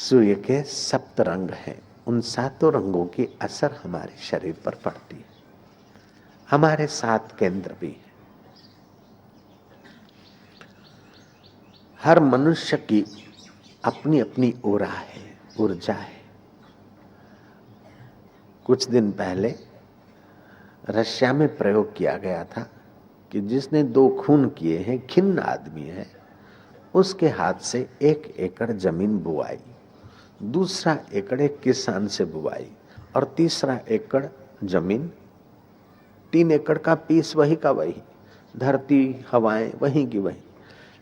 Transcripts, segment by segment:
सूर्य के सप्त रंग हैं, उन सातों रंगों की असर हमारे शरीर पर पड़ती है। हमारे 7 केंद्र भी हैं। हर मनुष्य की अपनी अपनी ओरा है, ऊर्जा है। कुछ दिन पहले रशिया में प्रयोग किया गया था कि जिसने 2 खून किए हैं, खिन्न आदमी है, उसके हाथ से 1 एकड़ जमीन बुआई, दूसरा एकड़ एक किसान से बुआई और तीसरा एकड़ जमीन, 3 एकड़ का पीस वही का वही, धरती हवाएं वही की वही,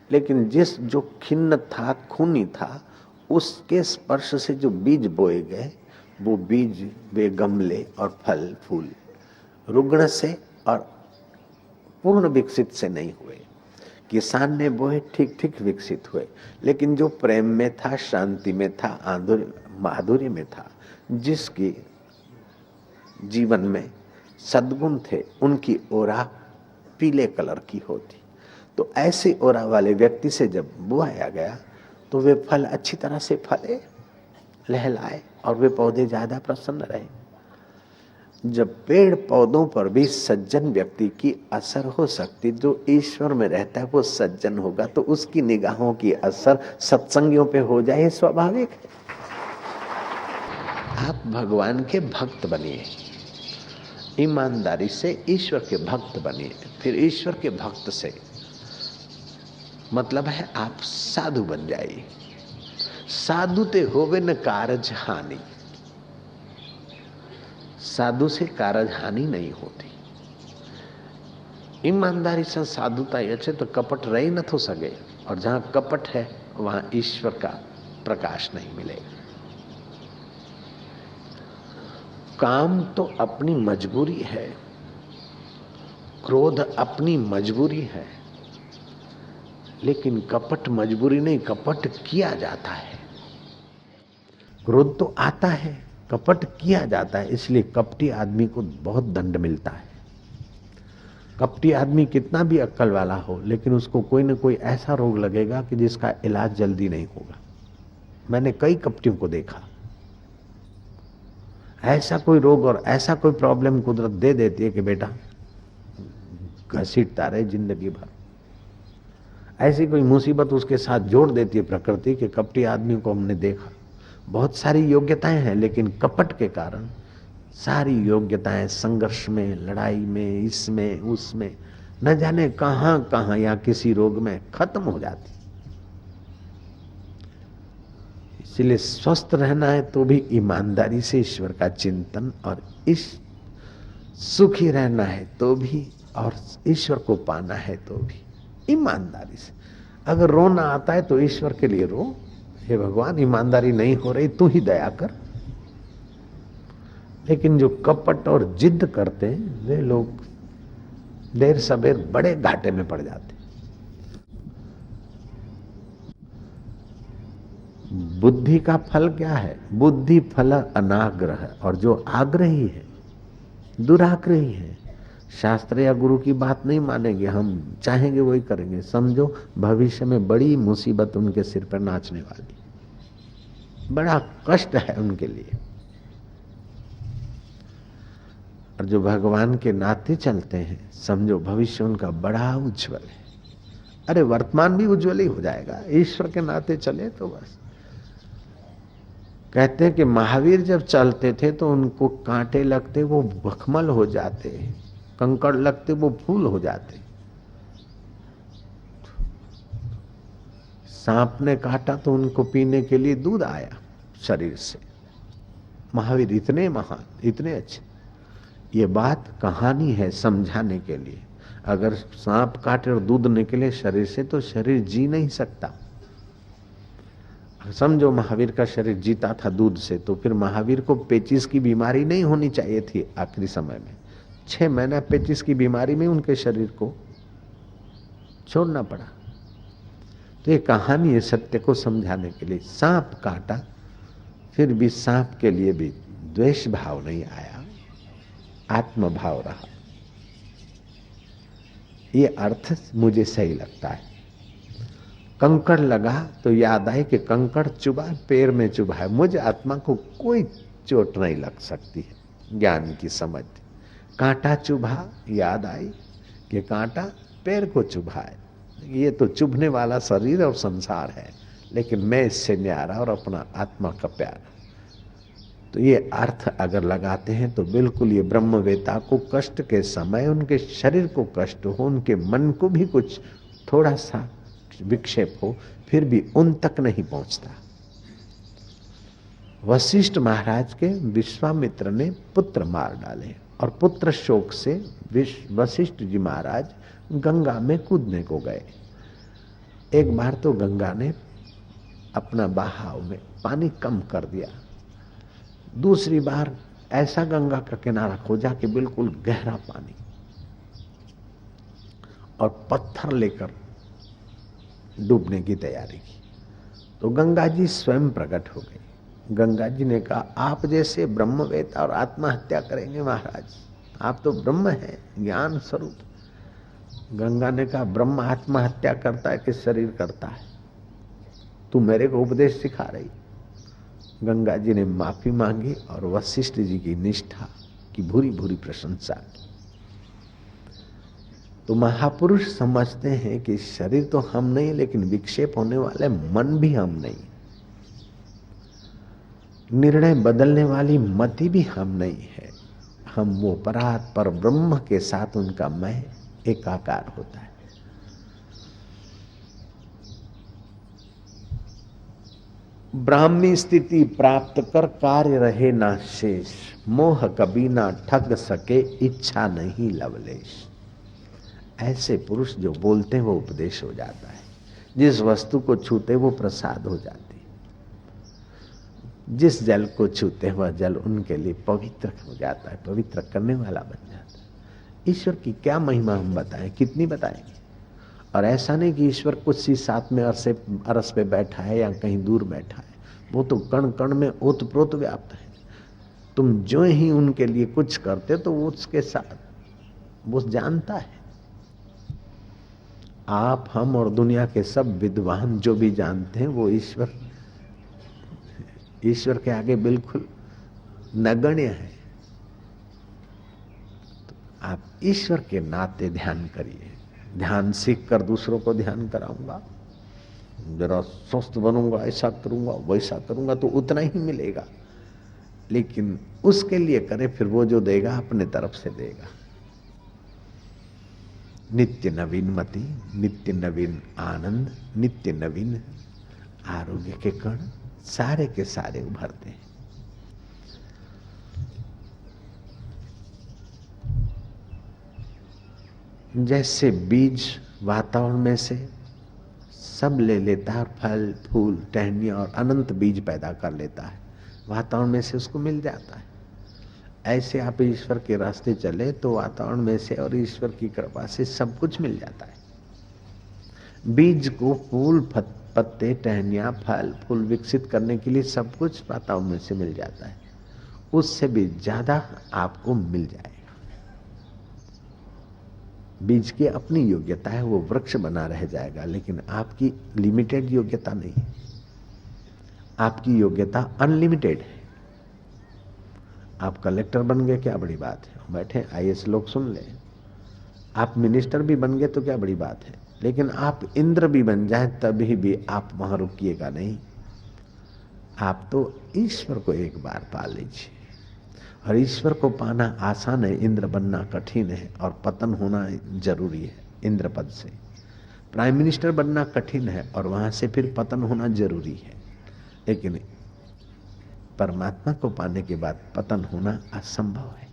लेकिन जिस जो खिन्न था, खूनी था, उसके स्पर्श से जो बीज बोए गए, वो बीज वे गमले और फल फूल रुग्ण से और पूर्ण विकसित से नहीं हुए। किसान ने बोए, ठीक ठीक विकसित हुए, लेकिन जो प्रेम में था, शांति में था, माधुर्य में था, जिसकी जीवन में सद्गुण थे, उनकी ओरा पीले कलर की होती। तो ऐसी ओरा वाले व्यक्ति से जब बुआया गया तो वे फल अच्छी तरह से फले, लहलाए और वे पौधे ज्यादा प्रसन्न रहे। जब पेड़ पौधों पर भी सज्जन व्यक्ति की असर हो सकती, जो ईश्वर में रहता है वो सज्जन होगा, तो उसकी निगाहों की असर सत्संगियों पे हो जाए, स्वाभाविक है। आप भगवान के भक्त बनिए, ईमानदारी से ईश्वर के भक्त बनिए। फिर ईश्वर के भक्त से मतलब है आप साधु बन जाइए। साधु ते होवे न कारज हानि, साधु से कारज हानि नहीं होती। ईमानदारी से साधुता अच्छे तो कपट रही न तो सके, और जहां कपट है वहां ईश्वर का प्रकाश नहीं मिलेगा। काम तो अपनी मजबूरी है, क्रोध अपनी मजबूरी है, लेकिन कपट मजबूरी नहीं, कपट किया जाता है। क्रोध तो आता है, कपट किया जाता है, इसलिए कपटी आदमी को बहुत दंड मिलता है। कपटी आदमी कितना भी अक्ल वाला हो, लेकिन उसको कोई न कोई ऐसा रोग लगेगा कि जिसका इलाज जल्दी नहीं होगा। मैंने कई कपटियों को देखा, ऐसा कोई रोग और ऐसा कोई प्रॉब्लम कुदरत दे देती है कि बेटा घसीटता रहे जिंदगी भर। ऐसी कोई मुसीबत उसके साथ जोड़ देती है प्रकृति के कपटी आदमी को हमने देखा। बहुत सारी योग्यताएं हैं, लेकिन कपट के कारण सारी योग्यताएं संघर्ष में, लड़ाई में, इसमें उसमें, न जाने कहां कहां या किसी रोग में खत्म हो जाती। इसलिए स्वस्थ रहना है तो भी ईमानदारी से ईश्वर का चिंतन, और इस सुखी रहना है तो भी, और ईश्वर को पाना है तो भी ईमानदारी से। अगर रोना आता है तो ईश्वर के लिए रो, हे भगवान ईमानदारी नहीं हो रही, तू ही दया कर। लेकिन जो कपट और जिद करते हैं वे लोग देर सबेर बड़े घाटे में पड़ जाते। बुद्धि का फल क्या है? बुद्धि फल अनाग्रह, और जो आग्रही है, दुराग्रही है, शास्त्र या गुरु की बात नहीं मानेंगे, हम चाहेंगे वही करेंगे, समझो भविष्य में बड़ी मुसीबत उनके सिर पर नाचने वाली, बड़ा कष्ट है उनके लिए। और जो भगवान के नाते चलते हैं, समझो भविष्य उनका बड़ा उज्जवल है। अरे वर्तमान भी उज्जवल ही हो जाएगा, ईश्वर के नाते चले तो बस। कहते हैं कि महावीर जब चलते थे तो उनको कांटे लगते वो भखमल हो जाते, कंकड़ लगते वो फूल हो जाते। सांप ने काटा तो उनको पीने के लिए दूध आया शरीर से। महावीर इतने महान, इतने अच्छे। ये बात कहानी है समझाने के लिए। अगर सांप काटे और दूध निकले शरीर से तो शरीर जी नहीं सकता। समझो महावीर का शरीर जीता था दूध से, तो फिर महावीर को पेचिस की बीमारी नहीं होनी चाहिए थी। आखिरी समय में 6 महीना पेचिस की बीमारी में उनके शरीर को छोड़ना पड़ा। तो ये कहानी है सत्य को समझाने के लिए। सांप काटा, फिर भी सांप के लिए भी द्वेष भाव नहीं आया, आत्म भाव रहा। ये अर्थ मुझे सही लगता है। कंकड़ लगा तो याद आई कि कंकड़ चुभा पैर में चुभा है, मुझ आत्मा को कोई चोट नहीं लग सकती है। ज्ञान की समझ। कांटा चुभा, याद आई कि कांटा पैर को चुभा है, ये तो चुभने वाला शरीर और संसार है, लेकिन मैं इससे न्यारा और अपना आत्मा का प्यार। तो ये अर्थ अगर लगाते हैं तो बिल्कुल ये ब्रह्मवेता को कष्ट के समय उनके शरीर को कष्ट हो, उनके मन को भी कुछ थोड़ा सा विक्षेप हो, फिर भी उन तक नहीं पहुंचता। वशिष्ठ महाराज के विश्वामित्र ने पुत्र मार डाले और पुत्र शोक से वशिष्ठ जी महाराज गंगा में कूदने को गए। एक बार तो गंगा ने अपना बहाव में पानी कम कर दिया, दूसरी बार ऐसा गंगा का किनारा खोजा कि बिल्कुल गहरा पानी, और पत्थर लेकर डूबने की तैयारी की। तो गंगा जी स्वयं प्रकट हो गई। गंगा जी ने कहा, आप जैसे ब्रह्मवेता और आत्महत्या करेंगे महाराज, आप तो ब्रह्म हैं, ज्ञान स्वरूप। गंगा ने कहा, ब्रह्म आत्महत्या करता है कि शरीर करता है? तू मेरे को उपदेश सिखा रही। गंगा जी ने माफी मांगी और वशिष्ठ जी की निष्ठा की भूरी भूरी प्रशंसा की। तो महापुरुष समझते हैं कि शरीर तो हम नहीं, लेकिन विक्षेप होने वाले मन भी हम नहीं, निर्णय बदलने वाली मति भी हम नहीं है। हम वो परात पर ब्रह्म के साथ उनका मैं एकाकार होता है। ब्राह्मी स्थिति प्राप्त कर कार्य रहे ना शेष, मोह कभी ना ठग सके इच्छा नहीं लवलेश। ऐसे पुरुष जो बोलते हैं वो उपदेश हो जाता है, जिस वस्तु को छूते वो प्रसाद हो जाती है, जिस जल को छूते वह जल उनके लिए पवित्र हो जाता है, पवित्र करने वाला बन जाता है। ईश्वर की क्या महिमा हम बताएं, कितनी बताएंगे। और ऐसा नहीं कि ईश्वर कुछ ही साथ में अरस पे बैठा है या कहीं दूर बैठा है, वो तो कण कण में ओतप्रोत व्याप्त है। तुम जो ही उनके लिए कुछ करते तो वो उसके साथ वो जानता है। आप, हम और दुनिया के सब विद्वान जो भी जानते हैं वो ईश्वर के आगे बिल्कुल नगण्य है। तो आप ईश्वर के नाते ध्यान करिए। ध्यान सीख कर दूसरों को ध्यान कराऊंगा, जरा स्वस्थ बनूंगा, ऐसा करूंगा वैसा करूंगा तो उतना ही मिलेगा, लेकिन उसके लिए करे फिर वो जो देगा अपने तरफ से देगा। नित्य नवीन मति, नित्य नवीन आनंद, नित्य नवीन आरोग्य के कण सारे के सारे उभरते हैं। जैसे बीज वातावरण में से सब ले लेता है, फल फूल टहनियाँ और अनंत बीज पैदा कर लेता है, वातावरण में से उसको मिल जाता है। ऐसे आप ईश्वर के रास्ते चले तो वातावरण में से और ईश्वर की कृपा से सब कुछ मिल जाता है। बीज को फूल पत्ते टहनियाँ फल फूल विकसित करने के लिए सब कुछ वातावरण में से मिल जाता है, उससे भी ज्यादा आपको मिल जाएगा। बीज की अपनी योग्यता है, वो वृक्ष बना रह जाएगा, लेकिन आपकी लिमिटेड योग्यता नहीं, आपकी योग्यता अनलिमिटेड है। आप कलेक्टर बन गए क्या बड़ी बात है, बैठे आईएएस लोग सुन ले। आप मिनिस्टर भी बन गए तो क्या बड़ी बात है, लेकिन आप इंद्र भी बन जाए तभी भी आप वहां रुकिएगा नहीं। आप तो ईश्वर को एक बार पा लीजिए, और ईश्वर को पाना आसान है, इंद्र बनना कठिन है, और पतन होना जरूरी है। इंद्र पद से प्राइम मिनिस्टर बनना कठिन है और वहां से फिर पतन होना जरूरी है, लेकिन परमात्मा को पाने के बाद पतन होना असंभव है।